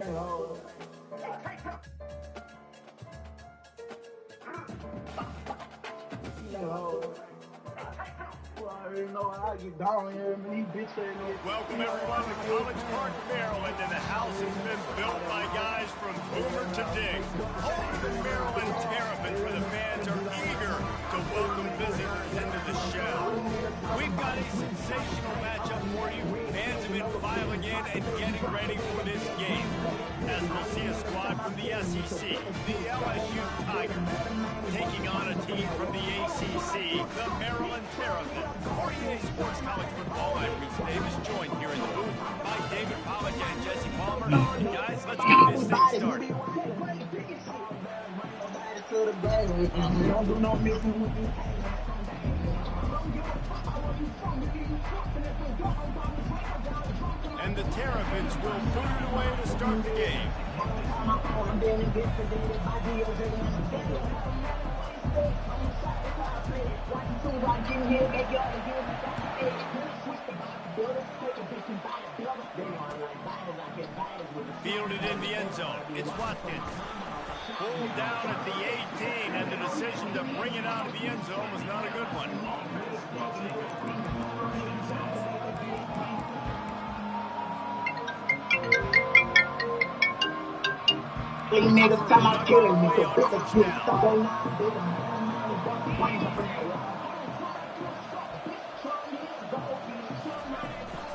Welcome everyone to College Park, Maryland, and the house has been built by guys from Boomer to Dig. Home to the Maryland Terrapins, where the fans are eager to welcome visitors into the shell. We've got a sensational matchup for you. Fans have been filing in and getting ready for this game, as we'll see a squad from the SEC, the LSU Tigers, taking on a team from the ACC, the Maryland Terrapins. 48 Sports College Football, I'm Reese Davis, joined here in the booth by David Pollack and Jesse Palmer. Guys, let's get this thing started. And the Terrapins will put it away to start the game. Fielded in the end zone. It's Watkins. Pulled down at the 18, and the decision to bring it out of the end zone was not a good one.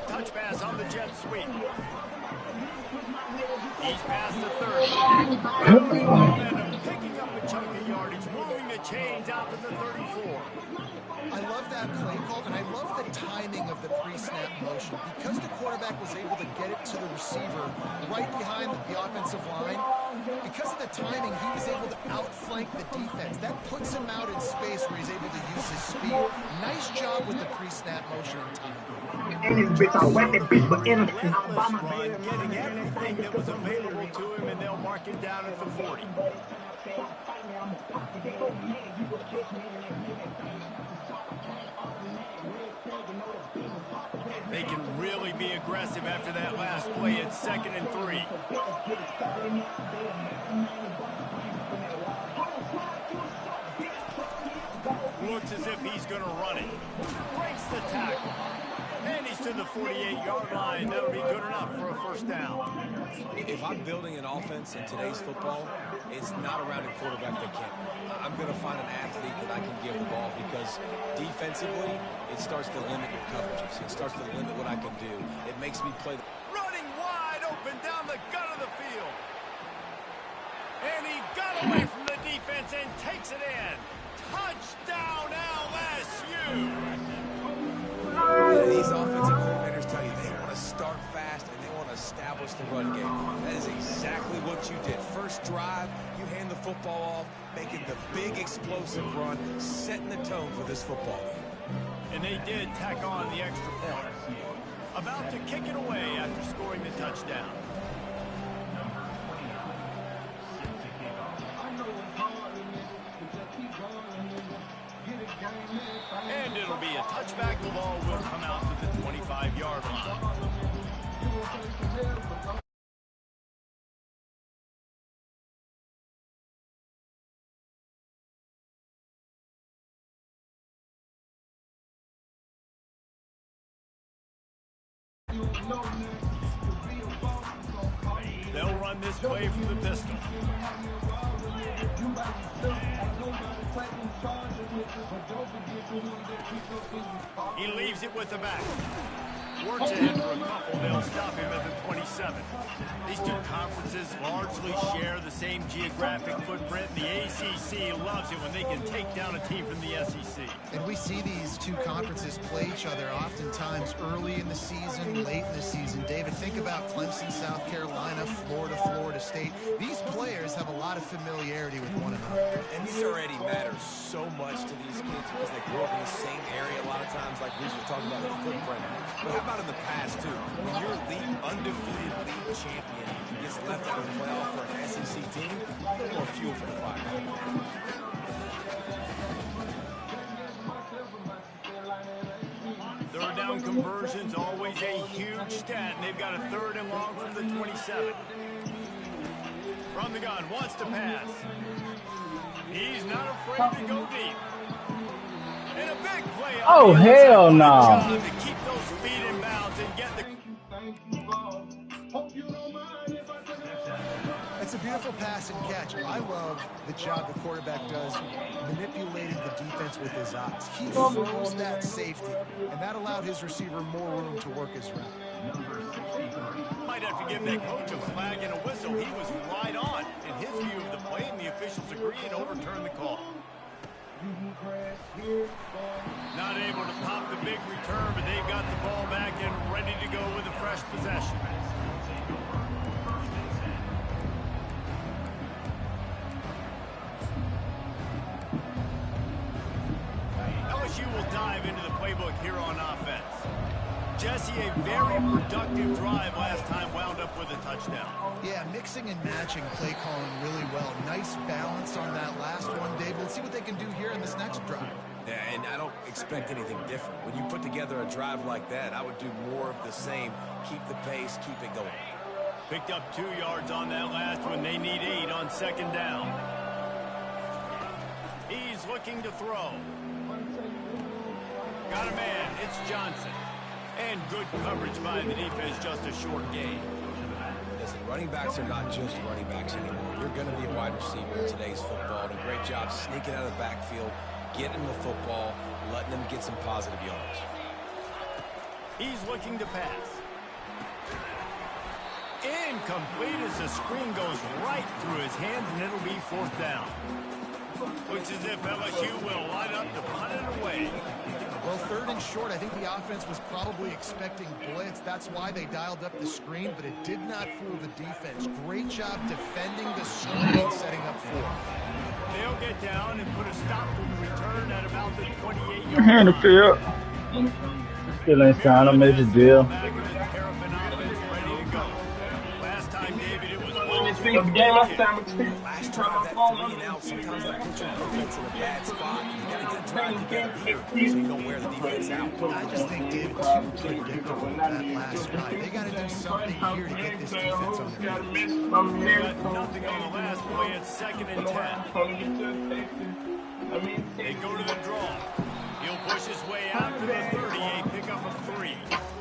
Touch pass on the jet sweep. He's past the 30. Picking up a chunk of yardage, moving the chains out to the 34. I love that play call, and I love the timing of the pre-snap motion. Because the quarterback was able to get it to the receiver right behind the offensive line, because of the timing, he was able to outflank the defense. That puts him out in space where he's able to use his speed. Nice job with the pre-snap motion and timing. Relentless run, getting everything that was available to him, and they'll mark it down at the 40. They can really be aggressive after that last play. It's 2nd and 3. Looks as if he's going to run it. Breaks the tackle. And he's to the 48-yard line. That'll be good enough for a first down. If I'm building an offense in today's football, it's not around a quarterback that can't. I'm going to find an athlete that I can give the ball, because defensively, it starts to limit your coverages. It starts to limit what I can do. It makes me play. Running wide open down the gut of the field. And he got away from the defense and takes it in. Touchdown, LSU! These offensive coordinators tell you they want to start fast and they want to establish the run game. That is exactly what you did. First drive, you hand the football off, making the big explosive run, setting the tone for this football game. And they did tack on the extra point. About to kick it away after scoring the touchdown. And it'll be a touchback. The ball will come out to the 25-yard line. They'll run this play from the pistol. He leaves it with the back. Works ahead for a couple. They'll stop him at the 27. These two conferences largely share the same geographic footprint. The ACC loves it when they can take down a team from the SEC. And we see these two conferences play each other oftentimes early in the season, late in the season. David, think about Clemson, South Carolina, Florida, Florida State. These players have a lot of familiarity with one another. And this already matters so much to these kids because they grew up in the same area a lot of times, like we were talking about the footprint. But how about in the past, too? When your undefeated league champion gets left out of the playoff for an SEC team, a little more fuel for the fire. Third down conversion's always a huge stat, and they've got a 3rd and long from the 27. From the gun, wants to pass. He's not afraid to go deep. And a big play. Oh, hell no. To keep those feet in bounds and get the... It's a beautiful pass and catch. I love the job the quarterback does manipulating the defense with his eyes. He froze that safety, and that allowed his receiver more room to work his route. Might have to give that coach a flag and a whistle. He was right on in his view of the play, and the officials agree and overturn the call. Not able to pop the big return, but they've got the ball back and ready to go with a fresh possession. LSU will dive into the playbook here on offense. Jesse, a very productive drive last time, wound up with a touchdown. Yeah, mixing and matching play calling really well. Nice balance on that last one, Dave. Let's see what they can do here in this next drive. Yeah, and I don't expect anything different. When you put together a drive like that, I would do more of the same. Keep the pace, keep it going. Picked up 2 yards on that last one. They need 8 on 2nd down. He's looking to throw. Got a man. It's Johnson. And good coverage by the defense, just a short gain. Listen, running backs are not just running backs anymore. You're going to be a wide receiver in today's football. And a great job sneaking out of the backfield, getting the football, letting them get some positive yards. He's looking to pass. Incomplete as the screen goes right through his hands, and it'll be 4th down. Looks as if LSU will line up to punt it away. Well, 3rd and short, I think the offense was probably expecting blitz. That's why they dialed up the screen, but it did not fool the defense. Great job defending the screen, setting up 4th. They'll get down and put a stop to the return at about the 28-yard Here in the line. field. Still ain't trying to make a deal. Back with the Terrapin offense ready to go. Last time, David, it was Last drive, that 3 and out, sometimes that puts your defense in a bad spot. You got to get a drive together here so you don't wear the defense out. I just think David too predictable that last drive. They got to do something here to get this defense on their feet. got nothing on the last play. It's 2nd and 10. They go to the draw. He'll push his way out to the 38, pick up a 3.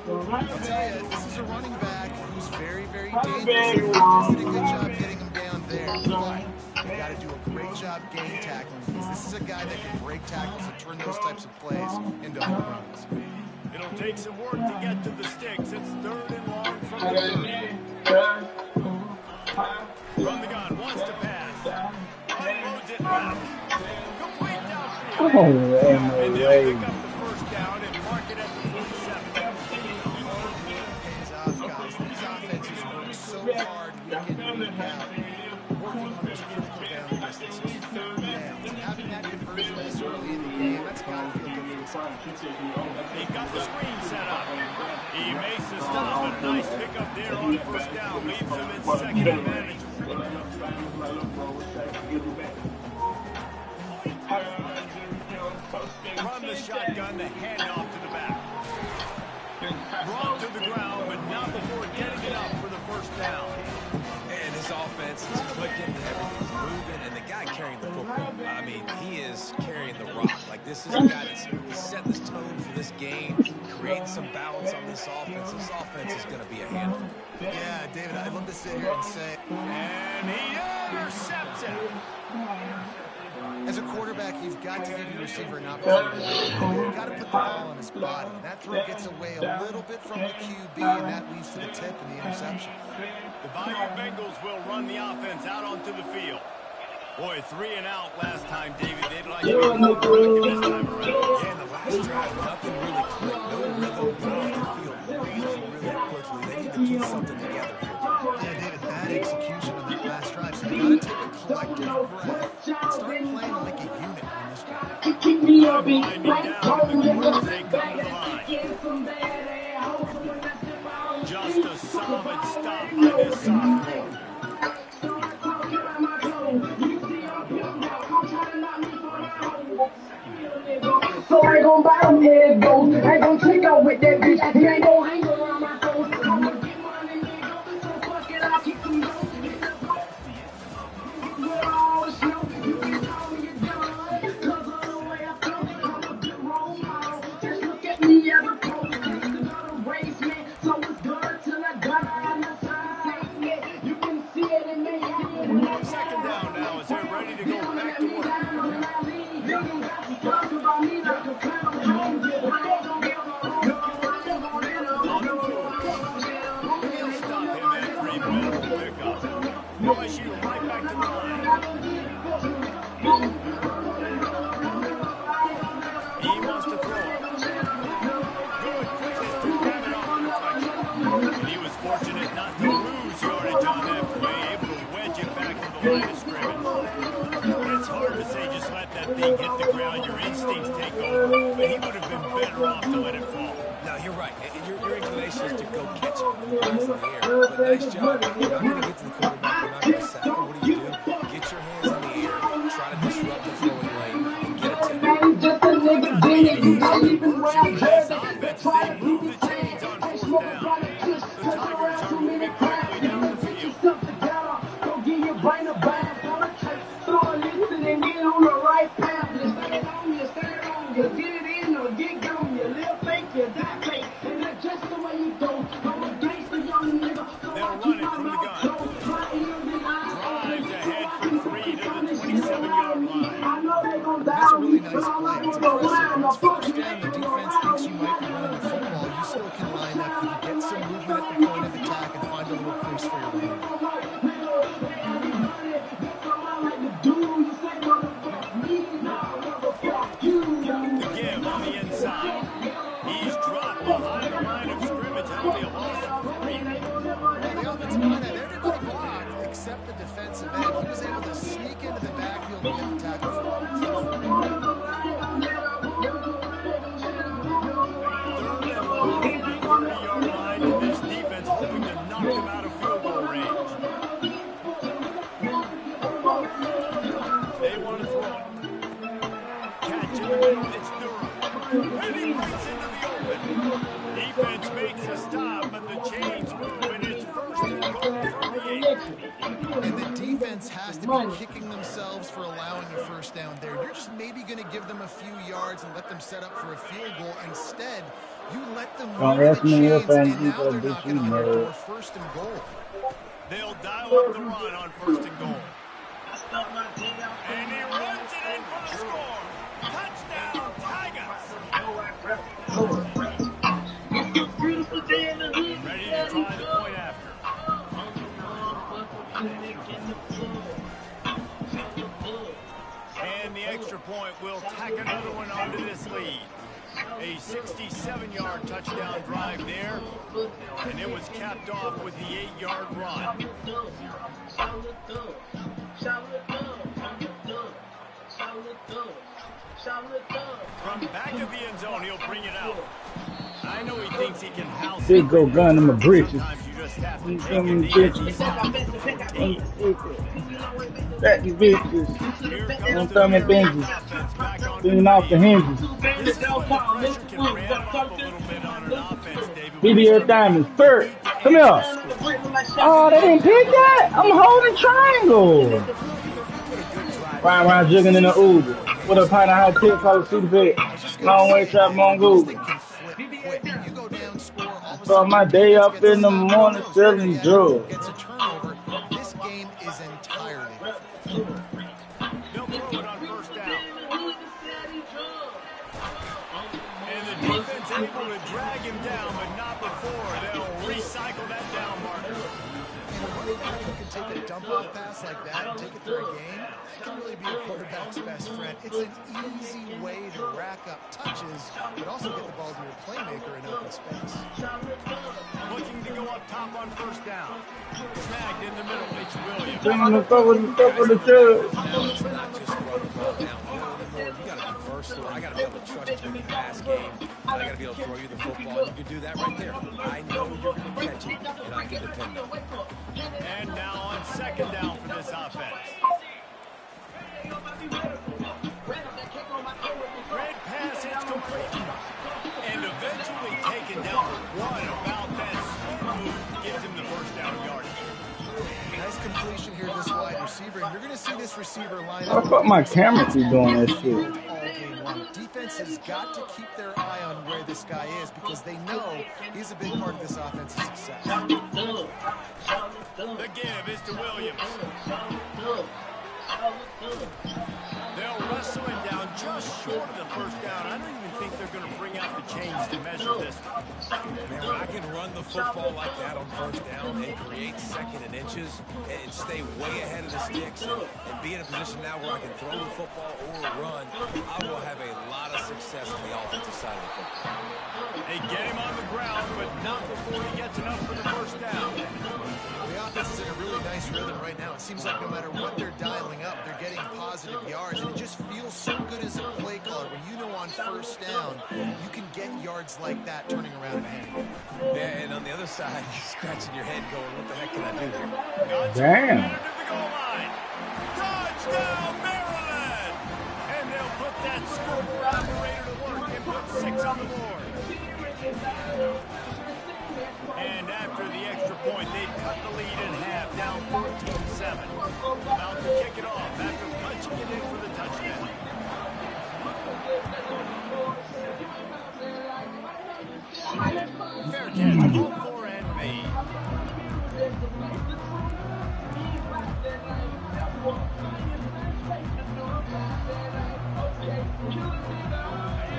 I'll tell you, this is a running back who's very, very dangerous. They did a good job getting him down there, but you got to do a great job game tackling because this is a guy that can break tackles and turn those types of plays into home runs. It'll take some work to get to the sticks. It's 3rd and long from the 30. From the gun, wants to pass. Unloads it back. Complete downfield. Oh, man, no And they'll way. pick up the 1st down and mark it at the 47. Hands off, guys. These offenses work so hard week in, week out, working on those critical down distances. And having that conversion this early in the game, that's got to feel good for this offense. They've got the screen set up. He makes the stop, but a nice pickup there on 1st down. Leaves them in 2nd advantage. From the shotgun, the handoff to the back. Brought to the ground, but not before getting it up for the 1st down. And his offense is clicking, everything's moving, and the guy carrying the football, I mean, he is carrying the rock. Like, this is a guy that's set this tone for this game, creating some balance on this offense. This offense is going to be a handful. Yeah, David, I'd love to sit here and say, And he intercepts it. as a quarterback, you've got to give your receiver an opportunity. You've got to put the ball on his body. And that throw gets away a little bit from the QB, and that leads to the tip and the interception. The Bayou Bengals will run the offense out onto the field. Boy, 3 and out last time, David. They'd like to be more productive this time around. Yeah, in the last drive, nothing really clicked. No rhythm, got off the field really quickly. They need to put something together here. Yeah, David, bad execution on that last drive. So you got to take a collective breath and start playing like a unit on this guy. Winding down in the corner as they come to the line. Just a solid stop by this sophomore. ain't gon' buy them head goats. I ain't gon' trick out with that bitch. He ain't gon' hang around my toes. I'ma get money, nigga. So fuck it, I'll keep them goats. With all the snow, you can call me a dog. 'Cause of the way I flow, I'm a good role model. Just look at me as a pro. Niggas are the race, man. So it's good till I die on the side. You can see it in me. Second down now as they're ready to go back to work. OSU right back to the line. He wants to throw it. Good quickness to grab it off the deflection. And he was fortunate not to lose yardage on that play, able to wedge it back to the line of scrimmage. It's hard to say just let that thing hit the ground. Your instincts take over, but he would have been better off to let it fall. No, you're right. Your inclination is to go catch it when it's in the air. But nice job. You're not going to get to the quarterback. You're not going to sack him. What do? Get your hands in the air, try to disrupt the throwing lane, and get it to him. Just a nigga being you don't even wear a jersey. They move the chains on fourth down. The Tigers are moving quickly down the field. Go get your brain a bath on a church. So listen and get on the right path. You stay on, you stay on, you get it in or get gone. You live fake, you die fake. And that's just the way you go. I'm a gangster young nigga. So They'll run it from the gun. Drives ahead for 3 to the 27-yard line. That's a really nice play. It's impressive. It's first down. The defense thinks you might be running the football. You still can line up. You can get some movement at the point of attack and find a little crease for your running. The give on the inside. He's dropped behind the line of scrimmage. That'll be a loss of 3. The offensive line had everybody blocked except the defensive end. He was able to sneak into the backfield and get the tackle for him. Line, and this defense hoping to knock them out of field goal range. They want to throw it. Catch in the middle, it's Durham. And he breaks into the open. Defense makes a stop, but the chains move, and it's first and goal from the 8. And the defense has to be kicking themselves for allowing a first down there. You're just maybe going to give them a few yards and let them set up for a field goal. Instead, you let them move the chains, and now they're knocking on your door first and goal. They'll dial up the run on first and goal. And he runs it in for the score. Touchdown, Tigers. Ready to try the point after. And the extra point will tack another one onto this lead. A 67-yard touchdown drive there, and it was capped off with the 8-yard run. From back of the end zone, he'll bring it out. I know he thinks he can house it. Big go gun in my britches. Sometimes you just have to take Them it bitches. Fat bitches. Them thumbing binges. Being off the hinges. BBL Diamonds. Bert, come here. Oh, they didn't pick that? I'm holding triangle. Riding around jigging in the Uber. With a pint of hot tip, call it Super Bit. Long way trap Mongoose. Start my day up in the morning selling drugs. Gets a turnover. This game is entirely different. They'll throw it on first down. And the defense able to drag him down, but not before. They'll recycle that down marker. And a running back who can take a dump-off pass like that and take it for a gain, that can really be a quarterback's best friend. It's an easy way to rack up touches, but also get the ball to your playmaker in open space. Looking to go up top on first down. Snagged in the middle, it's Williams. Bringing the cover of the judge. Now it's not just run the ball downhill anymore. You got to be versatile. I got to be able to trust you in the pass game. I got to be able to throw you the football. You can do that right there. I know you're going to catch it, and I can depend on it. And now on second down for this offense. Red pass hits complete. nice completion here to this wide receiver, and you're going to see this receiver line How up. the fuck my camera keep doing that shit? All game long. Defense has got to keep their eye on where this guy is because they know he's a big part of this offense's success. The give is to Williams. They'll wrestle him down just short of the first down. I don't even think they're going to bring out the chains to measure this one. Man, when I can run the football like that on first down and create second and inches and stay way ahead of the sticks and be in a position now where I can throw the football or run, I will have a lot of success on the offensive side of the football. They get him on the ground, but not before he gets enough for the first down. The offense is in a really nice rhythm right now. It seems like no matter what they're dialing up, they're getting positive yards, and it just feels so good as a play caller when you know on first down you can get yards like that turning around and handing. Yeah, and on the other side, you're scratching your head going, what the heck can I do here? Damn. Under the goal line. Touchdown, Maryland! And they'll put that scoreboard operator to work and put 6 on the board. And after the extra point, they've cut the lead in half, down 14-7. About to kick it off after punching it in for the touchdown. Fair catch, called for and made.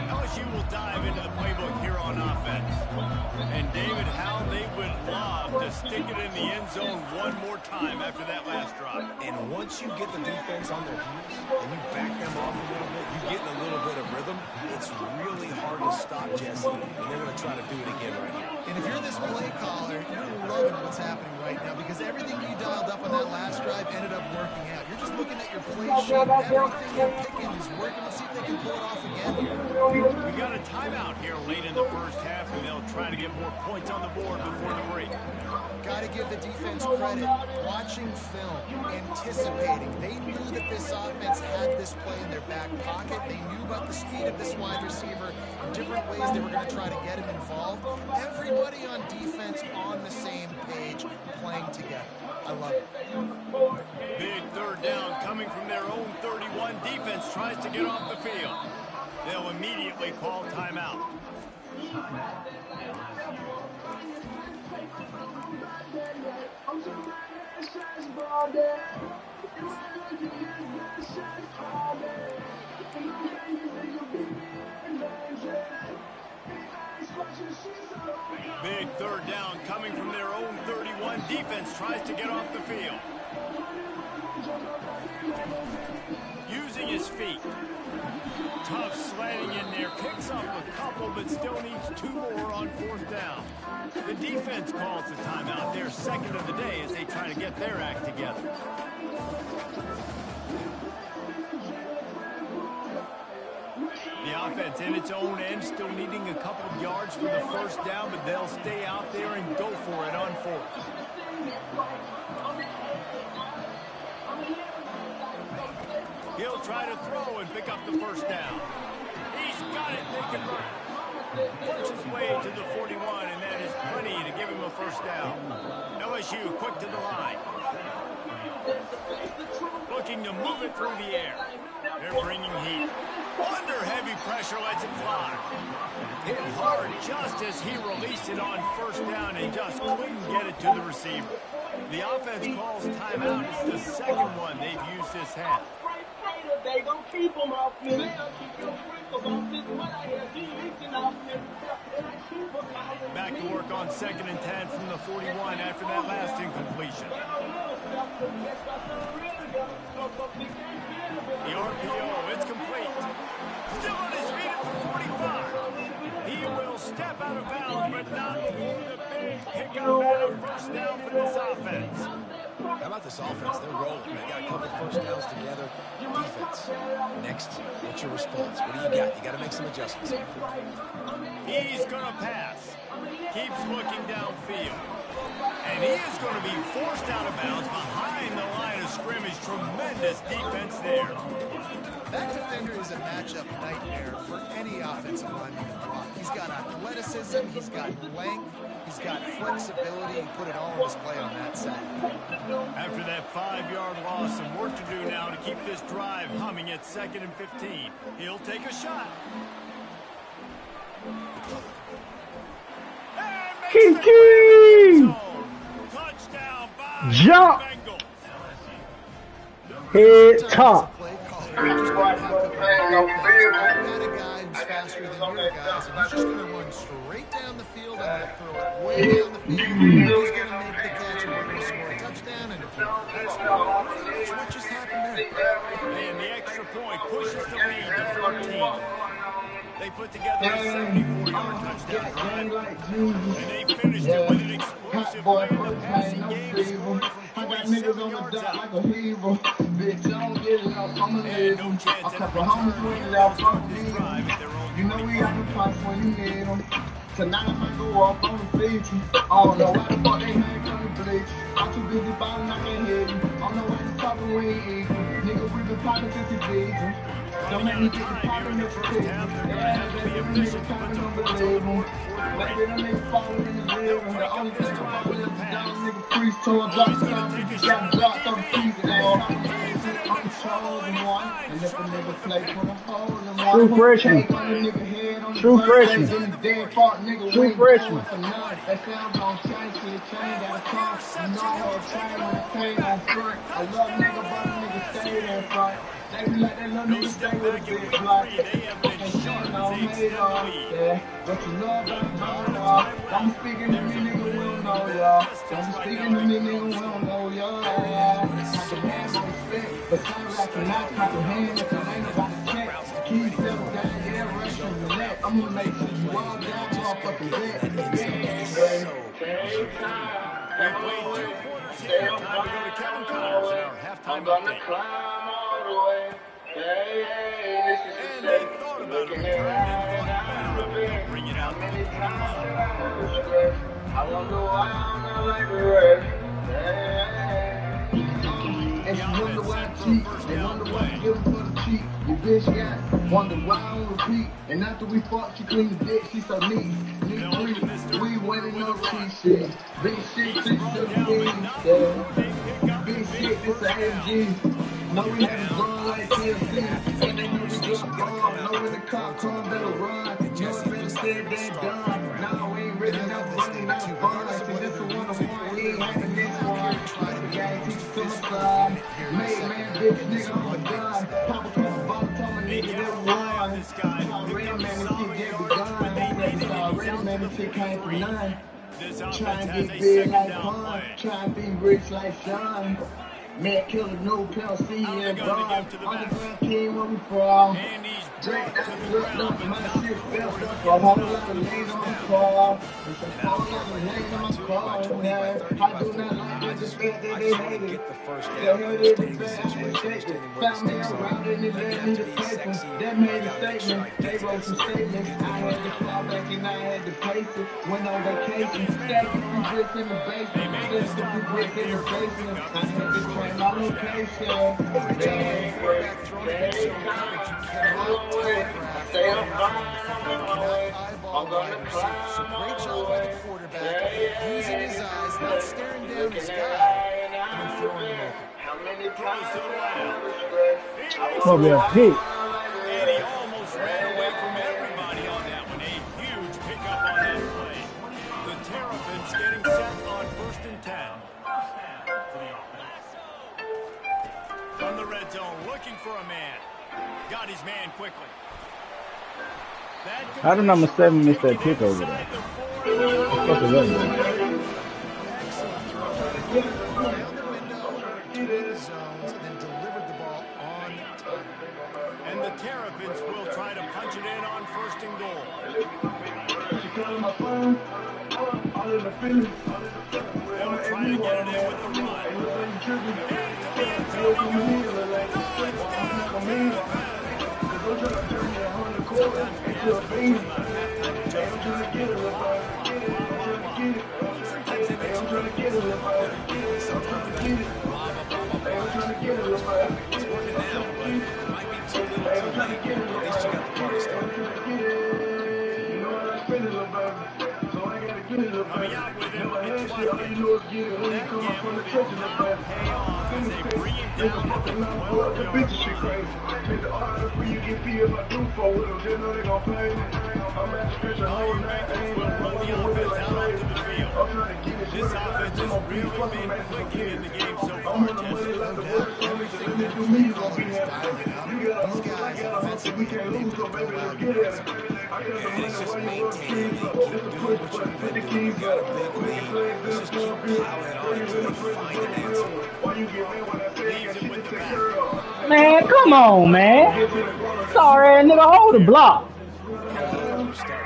LSU will dive into the playbook here on offense. And David, how they would love to stick it in the end zone one more time after that last drop. And once you get the defense on their heels and you back them off a little bit, you get in a little bit of rhythm, it's really hard to stop Jesse, and they're going to try to do it again right here. And if you're this play caller, you're loving what's happening right now because everything you dialed up on that last drive ended up working out. You're just looking at your play sheet. Everything you're picking is working. Let's see if they can pull it off again here. We got a timeout here late in the first half, and they'll try to get more points on the board before the break. Got to give the defense credit. Watching film, anticipating. They knew that this offense had this play in their back pocket. They knew about the speed of this wide receiver and different ways they were going to try to get him involved. Everybody on defense on the same page, playing together. I love it. Big third down coming from their own 31. Defense tries to get off the field. They'll immediately call timeout. Big third down coming from their own 31. Defense tries to get off the field. Using his feet. Tough slanting in there. Picks up a couple, but still needs 2 more on fourth down. The defense calls the timeout. Their second of the day as they try to get their act together. The offense in its own end, still needing a couple of yards for the first down, but they'll stay out there and go for it on fourth. He'll try to throw and pick up the first down. He's got it. They convert. Works his way to the 41, and that is plenty to give him a first down. LSU quick to the line. Looking to move it through the air. They're bringing heat. Under heavy pressure, lets it fly. Hit hard just as he released it on first down and just couldn't get it to the receiver. The offense calls timeout. It's the second one they've used this half. They gon' keep them off me. They'll keep your freak about this. What I hear, he leaking off me. Back to work on 2nd and 10 from the 41 after that last incompletion. The RPO, it's complete. Still on his feet at the 45. He will step out of bounds, but not before the big pickup and a first down for this offense. How about this offense? They're rolling. They got a couple first downs together. Defense. Next, what's your response? What do you got? You got to make some adjustments here. He's going to pass. Keeps looking downfield. And he is going to be forced out of bounds behind the line of scrimmage. Tremendous defense there. That defender is a matchup nightmare for any offensive lineman to block. He's got athleticism, he's got length, he's got flexibility. He put it all on display on that side. After that 5-yard loss, some work to do now to keep this drive humming at 2nd and 15. He'll take a shot. Kiki! Touchdown by Jump! Bengals. Head top. I've got a guy who's faster than your guys, and he's just going to run straight down the field and throw it way down the field. He's going to make the catch, and we're going to score a touchdown. And that's what just happened there. And the extra point pushes the lead to 14. They put together a 74-yard touchdown drive, and they finished it with an explosive play in the passing game, scoring from 27 yards out. like a hero. Bitch, I don't get it up. I'm a And lady. no chance A at a couple return homies here with to it out start from this me. drive at their own You know we 25. have the price when you need them. Tonight I might go off on the feature. I don't know why the fuck they ain't coming bleach. I'm too busy ballin', I can't hear you. I don't know why you talking, we ain't eating. Nigga, we been poppin' since you beat them. Don't make me get the poppin' in the if you first take half, they're them. going to have to be efficient to put the points on the board for the Maybe Ravens. them niggas following in the They'll river. break The up only this thing drive about with it a is pass. down nigga freeze till I drop He's gonna down. take a Nigga shot got at the dropped on end feet. zone. I'm He's trouble in in trouble, one. and And he's if a fine. nigga play, put a hole in True one. freshman. Take on the nigga head on the True first freshman. place. And the dead part nigga True we ain't freshman. going for none. That sound gon' change to the chain gotta come. You know I hold chain when the pain on front. I love nigga, but the nigga stay there front. They be like that little No nigga step stay with a back in big week block. 3. They have been And sharp shit as on they extend made the on. lead. Yeah, what you love about the I'm speaking to me, nigga, we don't know y'all. Don't be speaking to me, nigga, we don't know y'all. Comprehend what respect, but sound like you're not comprehend if it ain't about the check. Keys settle down, yeah, rest on the neck. I'm gonna make sure you all down, motherfucking bet. We've played 2 quarters here. Time to go to Kevin Connors in our halftime update. And they thought about a return and thought better of it. They'll bring it out to the 25. I wonder why I'm not like the rest. And she wonder why I cheat. They wonder why I give them for the cheat. Your bitch got wonder why I don't repeat. And after we fought, she clean the dick. She so neat. Need three. We winning no cheat shit. Big shit, 617. Big shit, this a AMG. Know we haven't gone like TLC. And they know we drop bomb. Know when the cop come, better run. Know it better said than done. Now we ain't ready, not running, not fun. See, this is one-on-one. We ain't having this one. The guy teach us on the side. Made man, bitch, nigga, I'm a gun. Papa come from bottom, told my nigga that one. This guy Already, picked up man, this solid shit get yards, begun. but they needed It's it. already, man, this shit came from none. This Try offense and has get a big second like down Pun. play. Try and be rich like Sean. Man, killer, no pill, C How they and gonna Bron. give to the Underground king where we from. And he's Drake, brought that's to the look ground, up, but my now shit fell up. A whole lot of lanes on my car. It's a whole lot of lanes on my car. I do not like it, the fact that they hate it. Get the first The down, hell is understanding the the fact situation, that they understanding where the found me stakes are. around and it Doesn't led have me to to be paper. sexy. That You made a gotta make sure statement. I They get to wrote that some stage. statements. I had to fall back and I had to pace it. Went on vacation. Stacked a few bricks in the basement. Stacked a few bricks in the basement. I had to change my location. Quarterback throwing against zone coverage. You cannot telegraph. You cannot eyeball wide receivers. So great job by the quarterback, using his eyes, not staring down the sky, and then throwing them open. throws to the wideout. Probably a hit. And he almost ran away from everybody on that one. A huge pickup on that play. The Terrapins getting set on 1st and 10. From the red zone, looking for a man. Got his man quickly. How did number 7 miss that kick over there? What the fuck is that? Found the window, threw the zones, and then delivered the ball on time. And the Terrapins will try to punch it in on 1st and goal. They'll try to get it in with the run. Into the end zone he goes. That gamble did not pay off as they bring him down at the 12-yard line. All your Bengals will run the offense out onto the field. This offense has really been clicking in the game so far, Jesse. No doubt. Everything that the play caller is dialing up. These guys offensively have been able to go out and get something. And it's just maintaining, keep doing what you've been doing. You got a big lead. Let's just keep plowing on until they find an answer. Leaves it with the back. Man, come on, man. Sorry, nigga, hold the block. Start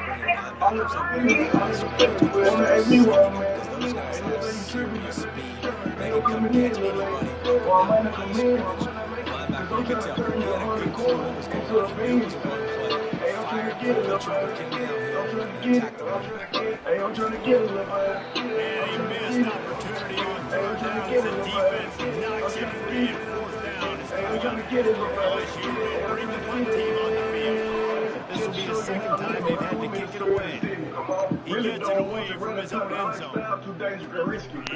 bringing linebackers up with those guys have serious speed. They can come catch anybody. Linebacker, you can tell he had a good clue what was going on. He was a one play. Fired, came downhill, and attacked the running back. And he missed opportunity on third down as the defense knocks him free and fourth down. LSU will bring the one team on the field. This will be the second time they've had to kick it away. He gets it away from his own end zone.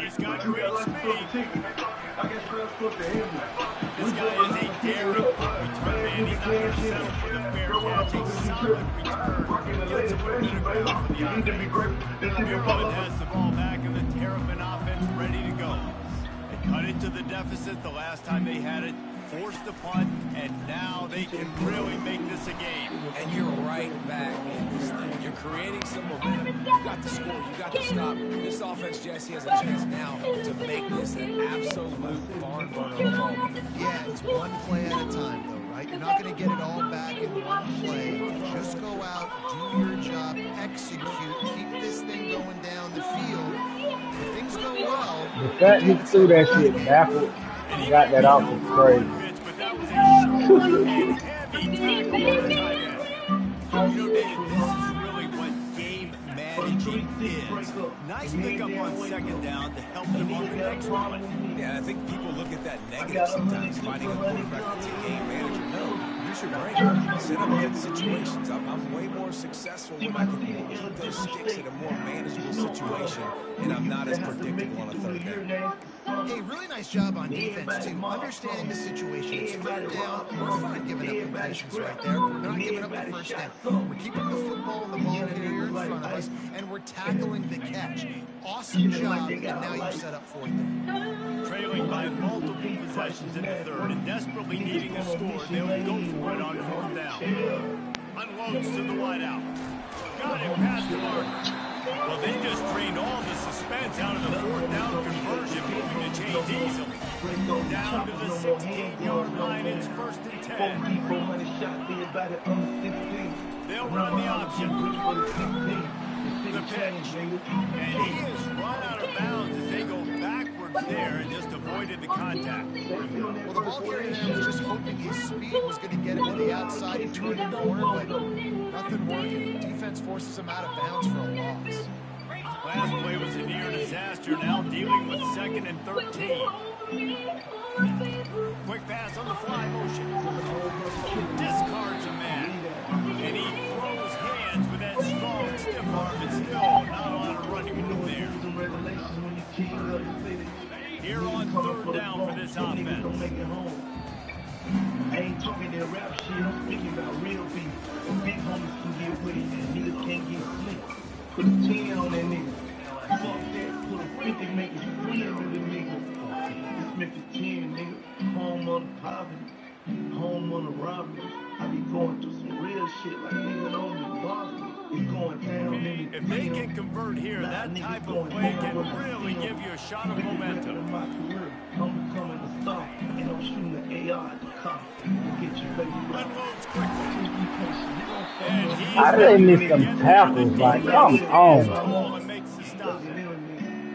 He's got great speed. This guy is a daring punt return man. He's not going to settle for the fair catch. A solid return. Gets him to the ground for the offense. Maryland has the ball back and the Terrapin offense ready to go. They cut it to the deficit the last time they had it, forced the punt, and now they can really make this a game. And you're right back in this thing. You're creating some momentum. You got to score. You got to stop. This offense, Jesse, has a chance now to make this an absolute barn burner moment. Yeah, it's one play at a time, though, right? You're not going to get it all back in one play. Just go out, do your job, execute, keep this thing going down the field. If things go well, The fact he threw that shit backwards and got that off was crazy. But that was a short and heavy tackle by the tight end. You know, David, this is really what game managing is. Nice pickup on second down to help them on the next one. Yeah, I think people look at that negative sometimes, finding a quarterback that's a game manager. No, use your brain. Set up good situations. I'm way more successful when I can keep those sticks in a more manageable situation, and I'm not as predictable on a third down. hey, really nice job on defense, too. Understanding the situation. It's third down. We're fine giving up completions right there. We're not giving up the first down. We're keeping the football and the ball carrier in front of us, and we're tackling the catch. Awesome job, and now you've set up fourth down. Trailing by multiple possessions in the third and desperately needing a score, they'll go for it on fourth down. Unloads to the wideout. Got it past the mark. Well, they just drained all the suspense out of the fourth down conversion, moving the chains easily. Down to the 16-yard line, it's 1st and 10. They'll run the option. The pitch. And he is run out of bounds as they go backwards there and just avoided the contact. Well, the ball carrier was just hoping his speed was going to get him to the outside and turn the corner, but nothing working. Defense forces him out of bounds for a loss. Last play was a near disaster, now dealing with 2nd and 13. Quick pass on the fly motion. Discards a man. And he throws hands with that strong stiff arm, and still not a lot of running room there. Here on 3rd down for this offense. I ain't talking that rap shit, I'm speaking about real beef. Big homies can get with it, and niggas can't get slick. Put a 10 on that nigga. Fuck that, put a 50, make it real with the nigga. This make it 10, nigga. Home on the poverty, home on the robbery. I be going through some real shit like nigga don't be bothering me. It's going down in the If they can convert here, that type of play can really give you a shot of momentum. I'm becoming a star, and I'm shooting the AR at the cop. Get your baby right. Unloads quickly. And he's How did they miss some tackles? Like, come on. ball and makes the stop.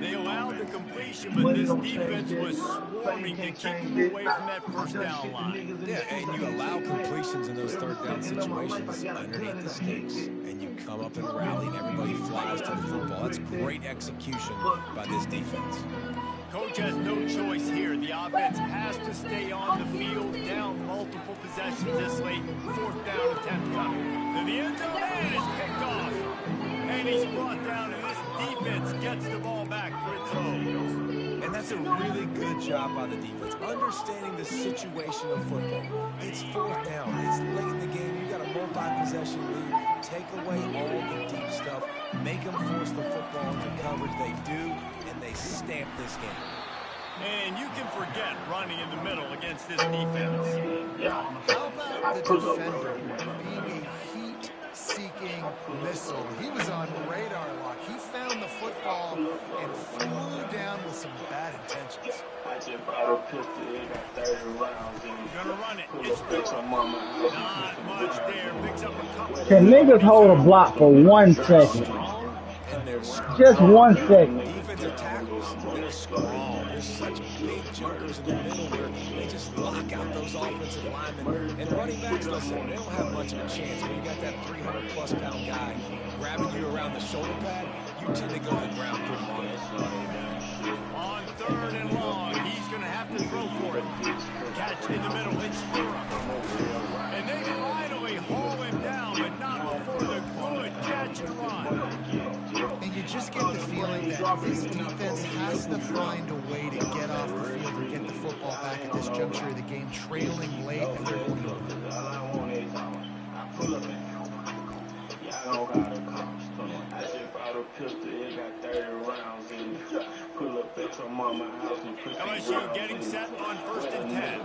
They allowed the completion, but this defense was swarming to keep them away from that first down line. Yeah, and you allow completions in those third down situations underneath the sticks, and you come up and rally, and everybody flies to the football. That's great execution by this defense. Coach has no choice here. The offense has to stay on the field, down multiple possessions this late. 4th down attempt coming. To the end zone, and it's picked off. And he's brought down, and this defense gets the ball back for its own. And that's a really good job by the defense, understanding the situation of football. It's fourth down. It's late in the game. You got a multi-possession lead. Take away all the deep stuff. Make them force the football into coverage. They do, and they stamp this game. And you can forget running in the middle against this defense. How about the defender being a heat-seeking missile? He was on radar lock. He found the football and flew down with some bad intentions. Gonna run it. It's not much there. Picks up a couple. Can niggas hold a block for 1 second? Just 1 second. Defensive tackles, they're strong. There's such big jumpers in the middle where they just lock out those offensive linemen. And running backs, listen, they don't have much of a chance. When you got that 300-plus pound guy grabbing you around the shoulder pad, you tend to go to the ground pretty hard. On 3rd and long, he's going to have to throw for it. Catch in the middle, it's Spura. And they finally haul him down, but not before the good catch and run. And you just get the feeling that this defense has to find a way to get off the field and get the football back at this juncture of the game, trailing late, and they're going to LSU getting set on 1st and 10.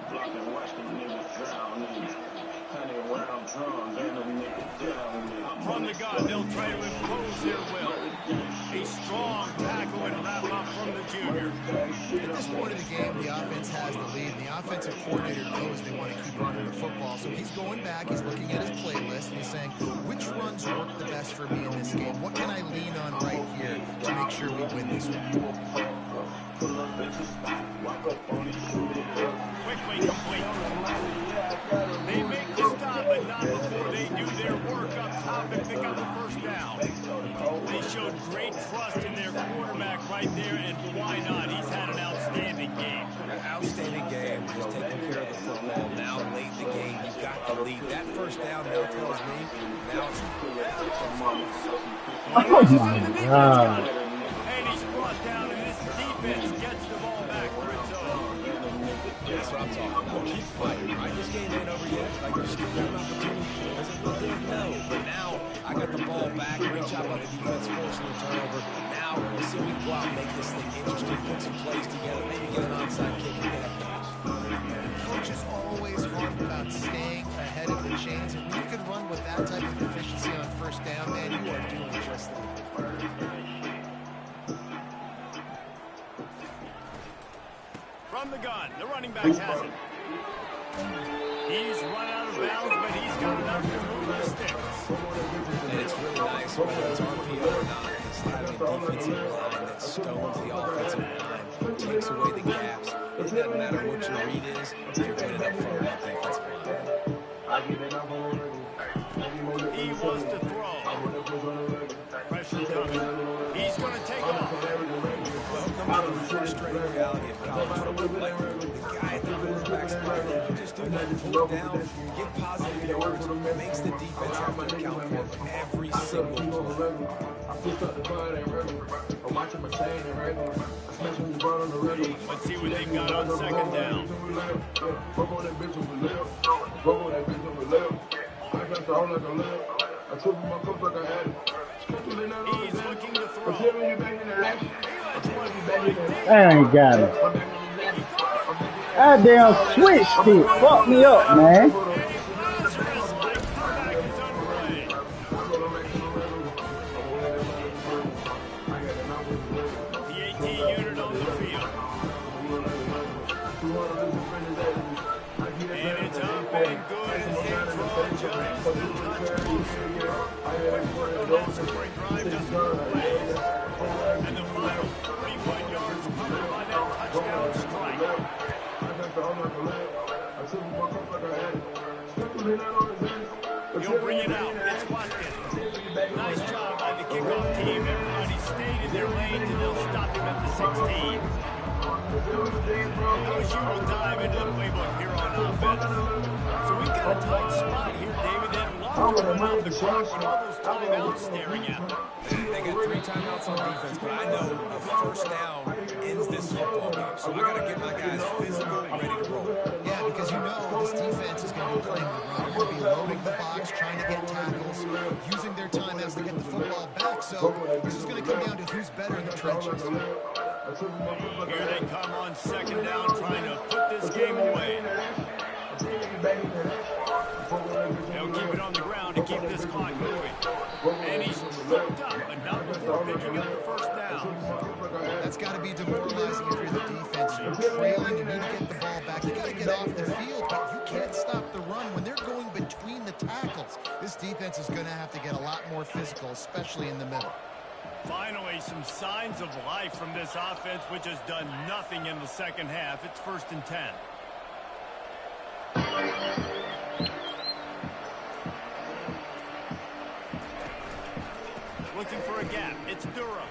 From the gun, they'll try to impose their will. A strong tackle and wrap up from the junior. At this point of the game, the offense has the lead. The offensive coordinator knows they want to keep running the football. So he's going back, he's looking at his playlist, and he's saying, which runs work the best for me in this game? What can I lean on right here to make sure we win this one? Quickly complete. They make the stop, but not before they do their work up top and pick up the 1st down. They showed great trust in their quarterback right there, and why not? He's had an outstanding game. An outstanding game, just taking care of the football. Now, late in the game, you got the lead. That 1st down now tells me, now it's... Oh, my God. And he's brought down, and this defense gets the ball back for its own. That's what I'm talking about. Keep fighting, right? This game ain't over yet. Like, there's still got an opportunity. Does it look good? No. But now, I got the ball back. Great job by the defense forcing the turnover. Now, let's see if we can go out and make this thing interesting, put some plays together, maybe get an onside kick and get a finish. Coach is always hard about staying ahead of the chains, and when you can run with that type of efficiency on 1st down, man, you are doing just that. From the gun, the running back has it. He's run out of bounds, but he's got enough to move the sticks. And it's really nice, whether it's RPO or not, it's having a defensive line that stones the offensive line, takes away the gaps. It doesn't matter what your read is, you're winning up front that defensive line. He wants to throw. Pressure coming. He's going to take off. Welcome to the frustrating reality of college football. Like, the guy at the quarterback's line, you just do that, pull it down, you get positive yards, it makes the defense have to account for every single play. Let's see what they got on 2nd down. He's looking to throw. I ain't got it. That damn switch stick fucked me up, man. The 18 unit on the field. And it's up and good as they draw just a touch closer. Quick work on that scoring drive, just 4 plays. And the final 31 yards covered by that touchdown strike. He'll bring it out. It's Watkins. Nice job by the kickoff team. Everybody stayed in their lanes, and they'll stop him at the 16. LSU will dive into the playbook here on offense. So we've got a tight spot here, David, that to run out the clock with all those timeouts staring at them. They got 3 timeouts on defense, but I know a first down ends this football game. So I got to get my guys physical, ready to roll. Yeah, because you know this defense is going to be playing the run. They're going to be loading the box, trying to get tackles, using their timeouts to get the football back. So this is going to come down to who's better in the trenches. Here they come on second down, trying to put this game away. They'll keep it on the ground to keep this clock moving. And he's tripped up, but not before picking up the first down. That's got to be demoralizing if you're the defense. You're trailing, you need to get the ball back. You got to get off the field, but you can't stop the run when they're going between the tackles. This defense is going to have to get a lot more physical, especially in the middle. Finally, some signs of life from this offense, which has done nothing in the second half. It's 1st and 10. Looking for a gap. It's Durham.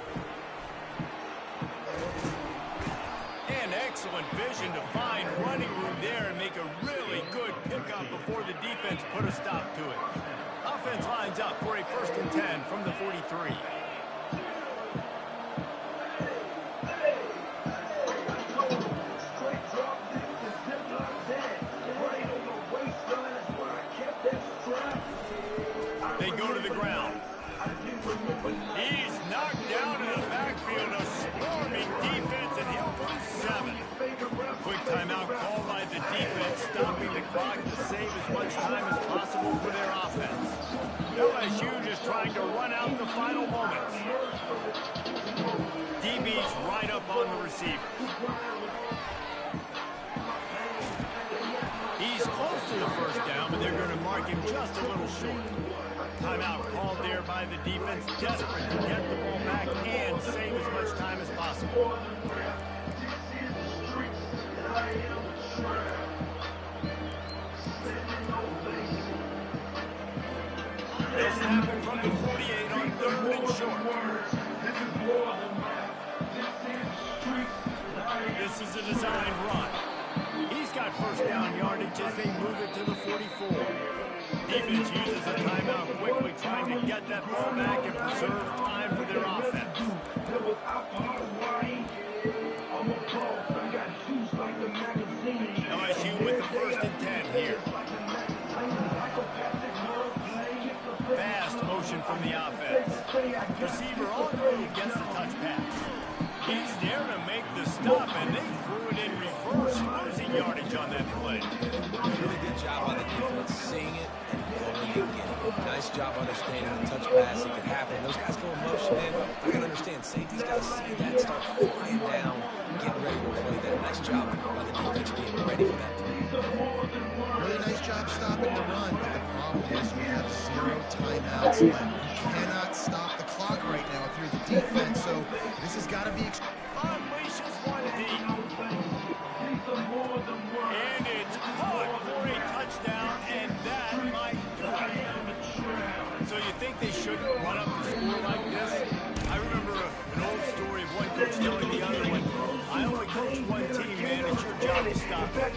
And excellent vision to find running room there and make a really good pickup before the defense put a stop to it. Offense lines up for a 1st and 10 from the 43. They go to the ground. He's knocked down in the backfield, a swarming defense, and he'll lose 7. Quick timeout called by the defense, stopping the clock to save as much time as possible for their offense. LSU just trying to run out the final moments. DB's right up on the receiver. He's close to the first down, but they're going to mark him just a little short. Timeout called there by the defense, desperate to get the ball back and save as much time as possible. They'll snap it from the 48 on 3rd and short. This is a designed run. He's got first down yardage as they move it to the 44. Defense uses a timeout quickly, trying to get that ball back and preserve time for their offense. LSU with the 1st and 10 here. Fast motion from the offense. Receiver on the move gets the touch pass. He's there to make the stop, and they threw it in reverse, losing yardage on that play. Really good job on the defense, seeing it and going and getting it. Nice job understanding the touch pass. It could happen. Those guys go in motion, man. You got to understand, safety's got to see that, start flying down, getting ready to play that. Nice job by the defense being ready for that play. Really nice job stopping the run, but the problem is we have 0 timeouts left. You cannot stop the clock right now if you're the defense, so this has got to be... Unleashes one deep. And it's caught for a touchdown, and that might do it. So you think they shouldn't run up the score like this? I remember an old story of one coach telling the other one, I only coach one team, man. It's your job to stop it.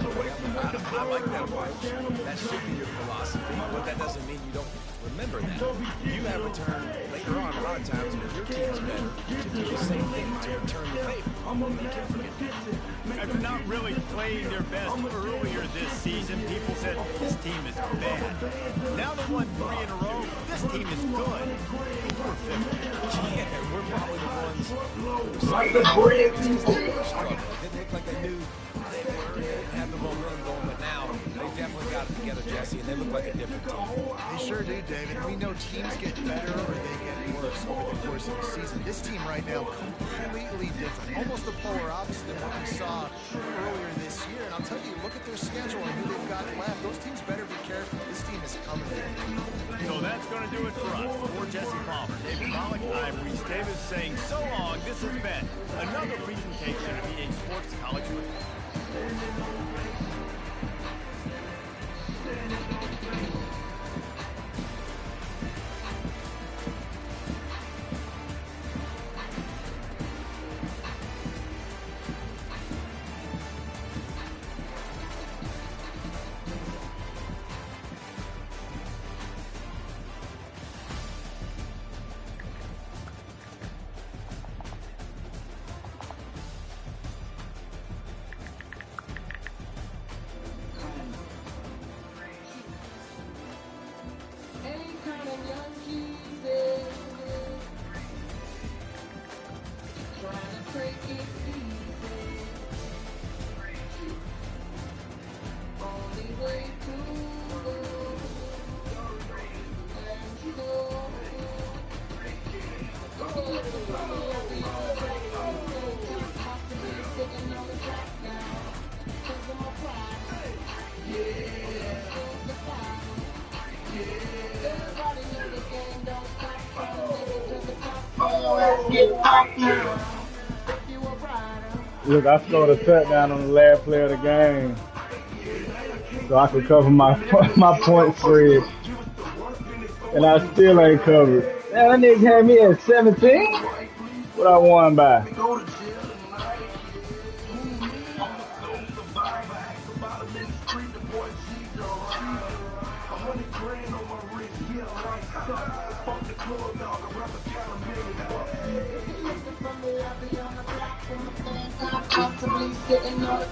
I like that approach. That should be your philosophy, but that doesn't mean you don't remember that. You have a turn later on a lot of times when your team's better to do the same thing, to return the favor. You can't forget that. After not really playing their best earlier this season, people said this team is bad. Now they won 3 in a row. This team is good. Yeah, we're probably the ones Like the bricks. who struggled. Didn't look like they knew they didn't have the momentum going, but now they definitely got it together, Jesse, and they look like a different team. They sure do, David. We know teams get better or they get worse over the course of the season. This team right now, completely different. Almost the polar opposite than what we saw earlier this year. And I'll tell you, look at their schedule and who they've got left. Those teams better be careful. This team is coming. So that's going to do it for us. For Jesse Palmer, David Pollack, I'm Reese Davis saying so long. This has been another presentation of EA Sports College Football. Look, I scored a touchdown on the last play of the game, so I could cover my my point spread, and I still ain't covered. Man, that nigga had me at 17. What I won by? Comfortably sitting on the